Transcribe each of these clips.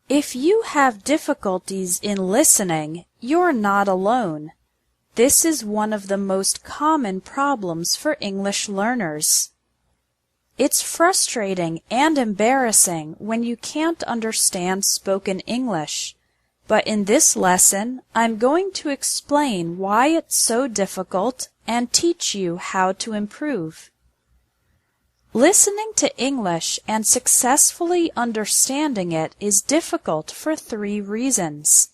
If you have difficulties in listening, you're not alone. This is one of the most common problems for English learners. It's frustrating and embarrassing when you can't understand spoken English, but in this lesson, I'm going to explain why it's so difficult and teach you how to improve. Listening to English and successfully understanding it is difficult for 3 reasons.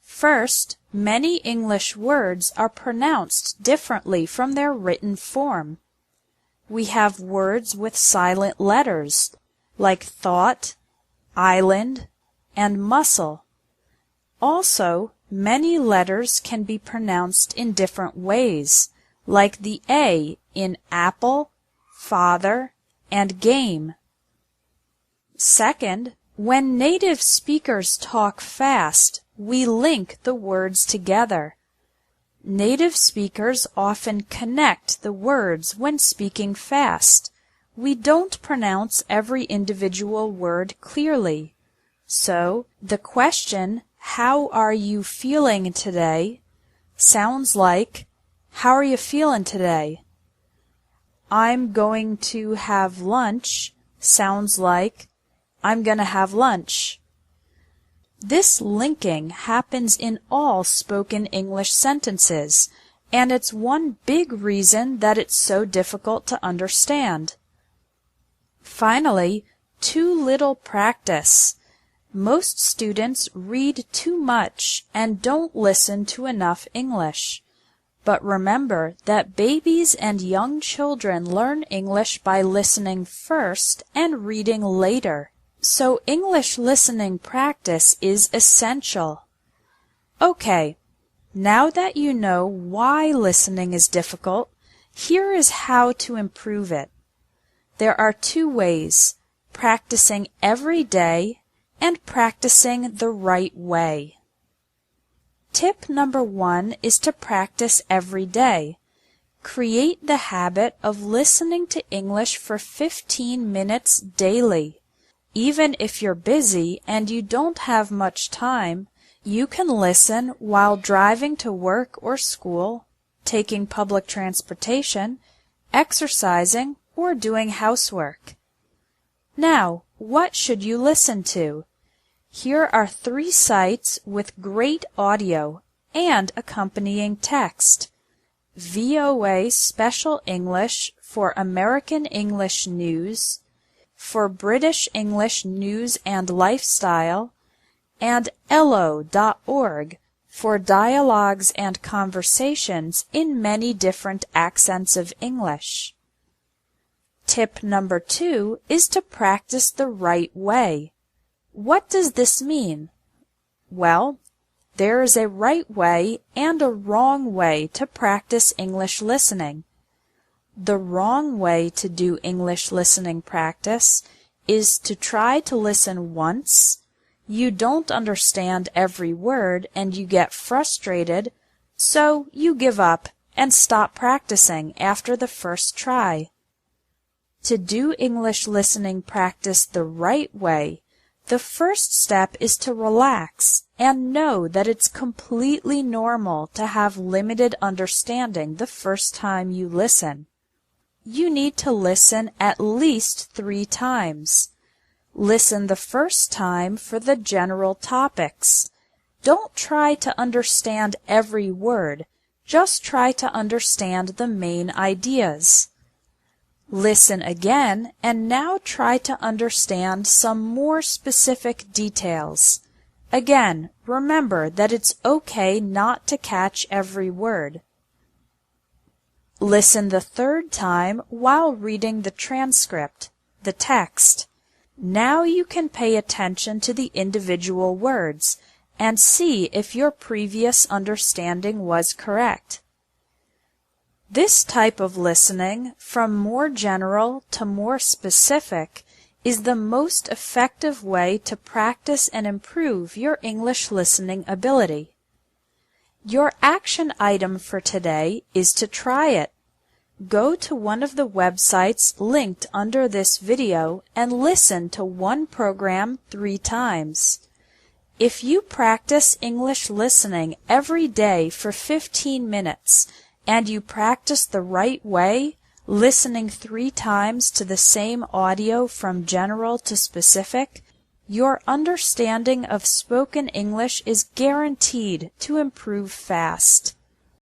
First, many English words are pronounced differently from their written form. We have words with silent letters, like thought, island, and muscle. Also, many letters can be pronounced in different ways, like the A in apple, father, and game. Second, when native speakers talk fast, we link the words together. Native speakers often connect the words when speaking fast. We don't pronounce every individual word clearly. So, the question, "How are you feeling today?" sounds like, "How are you feeling today?" "I'm going to have lunch" sounds like, "I'm going to have lunch." This linking happens in all spoken English sentences, and it's one big reason that it's so difficult to understand. Finally, too little practice. Most students read too much and don't listen to enough English. But remember that babies and young children learn English by listening first and reading later. So English listening practice is essential. Okay, now that you know why listening is difficult, here is how to improve it. There are 2 ways: practicing every day and practicing the right way. Tip number 1 is to practice every day. Create the habit of listening to English for 15 minutes daily. Even if you're busy and you don't have much time, you can listen while driving to work or school, taking public transportation, exercising, or doing housework. Now, what should you listen to? Here are 3 sites with great audio and accompanying text. VOA Special English for American English News, for British English News and Lifestyle, and elo.org for dialogues and conversations in many different accents of English. Tip number 2 is to practice the right way. What does this mean? Well, there is a right way and a wrong way to practice English listening. The wrong way to do English listening practice is to try to listen once, you don't understand every word and you get frustrated, so you give up and stop practicing after the first try. To do English listening practice the right way, the first step is to relax and know that it's completely normal to have limited understanding the first time you listen. You need to listen at least 3 times. Listen the first time for the general topics. Don't try to understand every word, just try to understand the main ideas. Listen again and now try to understand some more specific details. Again, remember that it's okay not to catch every word. Listen the 3rd time while reading the transcript, the text. Now you can pay attention to the individual words and see if your previous understanding was correct. This type of listening, from more general to more specific, is the most effective way to practice and improve your English listening ability. Your action item for today is to try it. Go to one of the websites linked under this video and listen to one program 3 times. If you practice English listening every day for 15 minutes and you practice the right way, listening 3 times to the same audio from general to specific, your understanding of spoken English is guaranteed to improve fast.